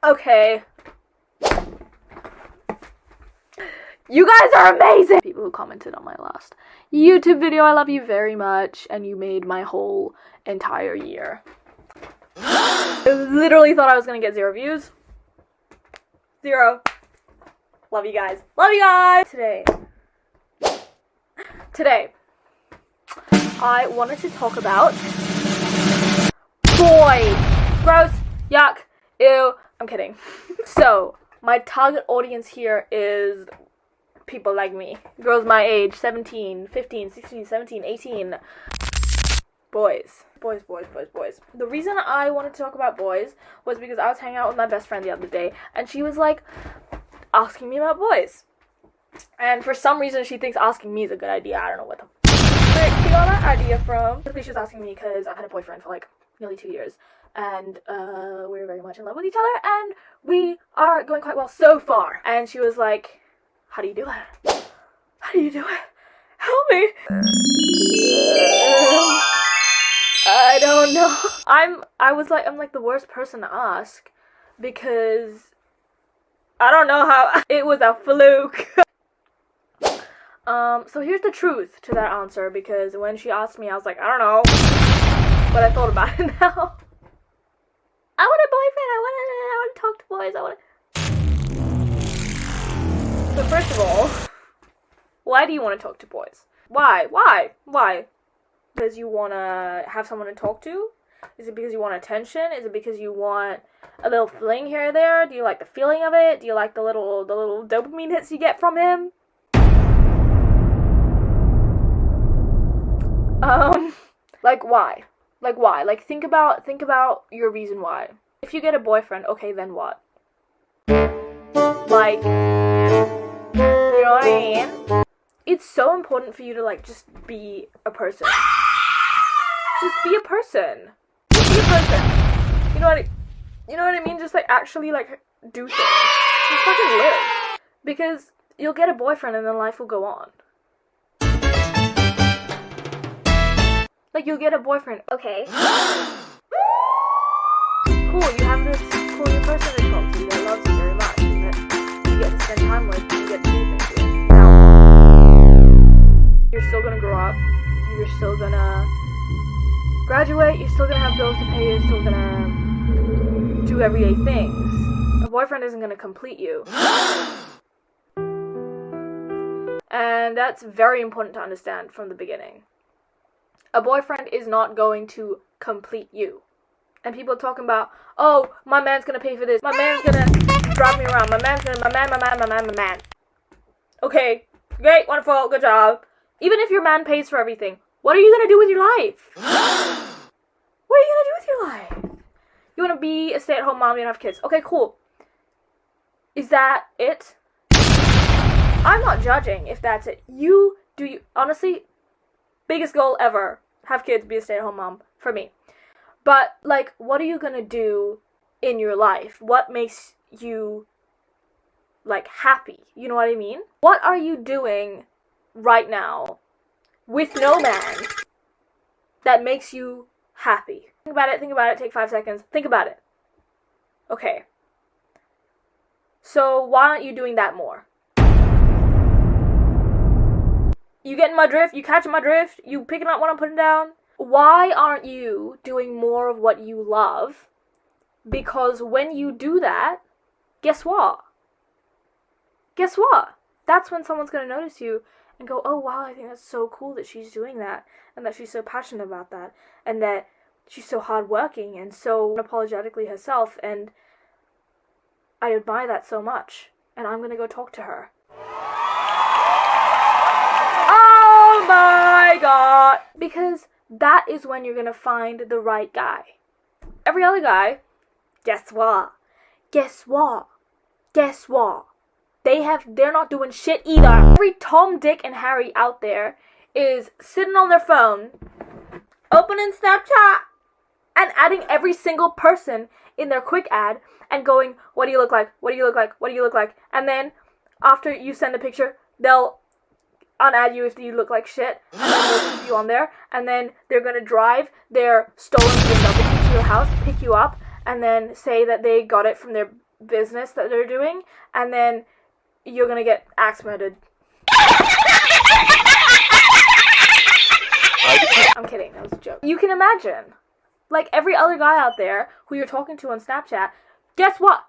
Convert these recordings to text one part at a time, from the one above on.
Okay. You guys are amazing! People who commented on my last YouTube video, I love you very much, and you made my whole entire year. I literally thought I was gonna get 0 views. 0. Love you guys. Love you guys! Today, I wanted to talk about boys. Gross, yuck, ew. I'm kidding. So, my target audience here is people like me. Girls my age, 17, 15, 16, 17, 18. Boys. Boys. The reason I wanted to talk about boys was because I was hanging out with my best friend the other day, and she was like, asking me about boys. And for some reason, she thinks asking me is a good idea. I don't know what the frick she got that idea from. Basically, she was asking me because I've had a boyfriend for like nearly 2 years. And we're very much in love with each other, and we are going quite well so far. And she was like, how do you do it? How do you do it? Help me. I don't know. I'm like the worst person to ask because I don't know how. It was a fluke. So here's the truth to that answer, because when she asked me, I was like, I don't know. But I thought about it now. I want a boyfriend. I want to talk to boys. So first of all, why do you want to talk to boys? Why? Because you want to have someone to talk to? Is it because you want attention? Is it because you want a little fling here or there? Do you like the feeling of it? Do you like the little dopamine hits you get from him? Like why? Like think about your reason why. If you get a boyfriend, okay, then what? Like, you know what I mean? It's so important for you to like just be a person. Just be a person. Just be a person. You know what I mean? Just like actually like do things. Just fucking live. Because you'll get a boyfriend and then life will go on. Like, you'll get a boyfriend. Okay. Cool, you have this cool new person to talk to that loves you very much, and that you get to spend time with, and you get to do things with. Now, you're still gonna grow up. You're still gonna graduate. You're still gonna have bills to pay. You're still gonna do everyday things. A boyfriend isn't gonna complete you. And that's very important to understand from the beginning. A boyfriend is not going to complete you. And people are talking about, oh, my man's gonna pay for this. My man's gonna drive me around. My man. Okay, great, wonderful, good job. Even if your man pays for everything, what are you gonna do with your life? What are you gonna do with your life? You wanna be a stay-at-home mom, you don't have kids. Okay, cool. Is that it? I'm not judging if that's it. Honestly, biggest goal ever. Have kids, be a stay-at-home mom, for me. But, like, what are you gonna do in your life? What makes you, like, happy? You know what I mean? What are you doing right now with no man that makes you happy? Think about it, take 5 seconds. Think about it. Okay. So, why aren't you doing that more? You getting my drift? You catching my drift? You picking up what I'm putting down? Why aren't you doing more of what you love? Because when you do that, guess what? That's when someone's going to notice you and go, oh wow, I think that's so cool that she's doing that, and that she's so passionate about that, and that she's so hardworking and so unapologetically herself, and I admire that so much, and I'm going to go talk to her. Oh my god! Because that is when you're gonna find the right guy. Every other guy, guess what? They're not doing shit either. Every Tom, Dick, and Harry out there is sitting on their phone, opening Snapchat, and adding every single person in their quick ad and going, what do you look like? What do you look like? What do you look like? And then after you send a picture, they'll unadd you if you look like shit, and then they'll keep you on there, and then they're gonna drive their stolen BMW to your house, pick you up, and then say that they got it from their business that they're doing, and then you're gonna get axe murdered. I'm kidding, that was a joke. You can imagine, like every other guy out there who you're talking to on Snapchat, guess what?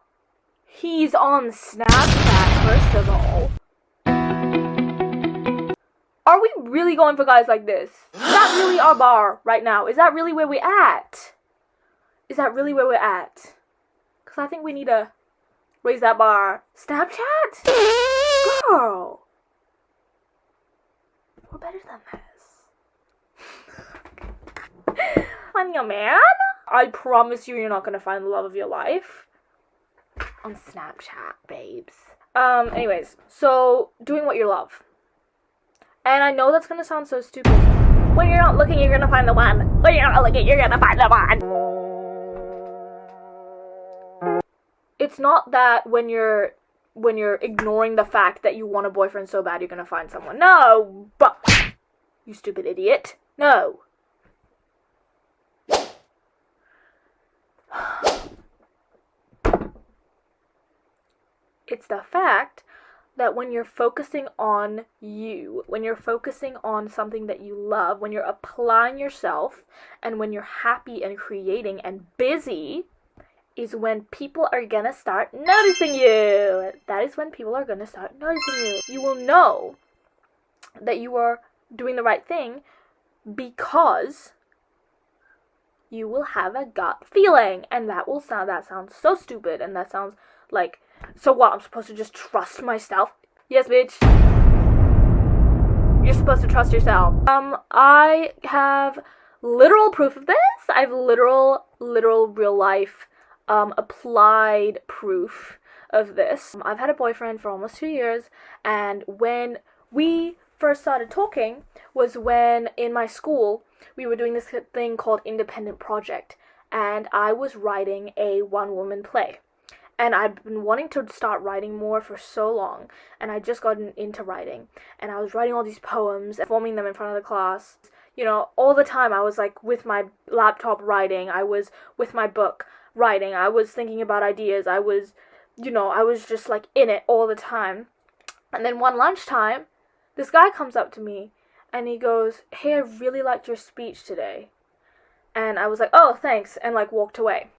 He's on Snapchat, first of all. Are we really going for guys like this? Is that really our bar right now? Is that really where we're at? Is that really where we're at? Because I think we need to raise that bar. Snapchat? Girl. We're better than this. Find your man? I promise you're not going to find the love of your life on Snapchat, babes. Anyways, so doing what you love. And I know that's gonna sound so stupid. When you're not looking, you're gonna find the one. When you're not looking, you're gonna find the one. It's not that when you're ignoring the fact that you want a boyfriend so bad, you're gonna find someone. No, but you stupid idiot. No. It's the fact that when you're focusing on you, when you're focusing on something that you love, when you're applying yourself, and when you're happy and creating and busy, is when people are gonna start noticing you. That is when people are gonna start noticing you. You will know that you are doing the right thing because you will have a gut feeling. And that sounds so stupid, and that sounds like, so what, I'm supposed to just trust myself? Yes, bitch. You're supposed to trust yourself. I have literal proof of this. I have literal real life, applied proof of this. I've had a boyfriend for almost 2 years, and when we first started talking was when in my school we were doing this thing called independent project, and I was writing a one-woman play. And I've been wanting to start writing more for so long, and I just got into writing, and I was writing all these poems, performing them in front of the class, you know, all the time. I was like with my laptop writing, I was with my book writing, I was thinking about ideas, I was just like in it all the time. And then one lunchtime, this guy comes up to me, and he goes, "Hey, I really liked your speech today." And I was like, "Oh, thanks," and like walked away.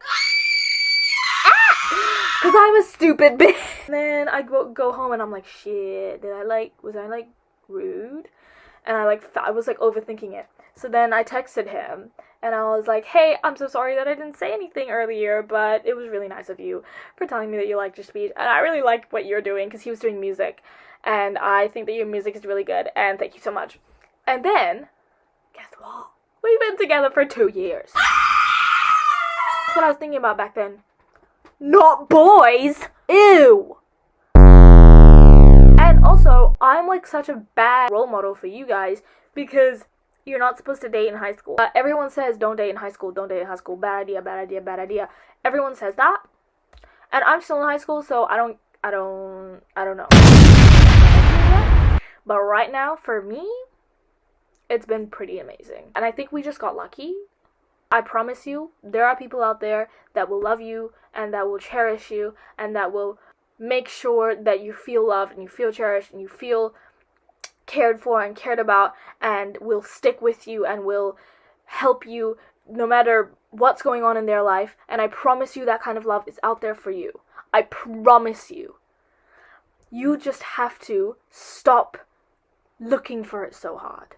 Cause I'm a stupid bitch. And then I go home and I'm like, shit, was I rude? And I was like overthinking it. So then I texted him and I was like, hey, I'm so sorry that I didn't say anything earlier, but it was really nice of you for telling me that you liked your speech. And I really liked what you're doing, because he was doing music. And I think that your music is really good, and thank you so much. And then, guess what? We've been together for 2 years. That's what I was thinking about back then. Not boys! Ew! And also, I'm like such a bad role model for you guys, because you're not supposed to date in high school. Everyone says don't date in high school, don't date in high school, bad idea, bad idea, bad idea. Everyone says that. And I'm still in high school, so I don't know. But right now, for me, it's been pretty amazing. And I think we just got lucky. I promise you, there are people out there that will love you, and that will cherish you, and that will make sure that you feel loved, and you feel cherished, and you feel cared for and cared about, and will stick with you, and will help you no matter what's going on in their life. And I promise you that kind of love is out there for you. I promise you. You just have to stop looking for it so hard.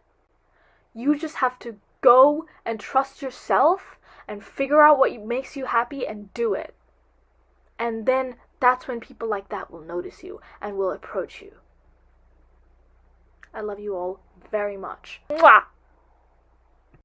You just have to go and trust yourself and figure out what makes you happy and do it. And then that's when people like that will notice you and will approach you. I love you all very much. Mwah!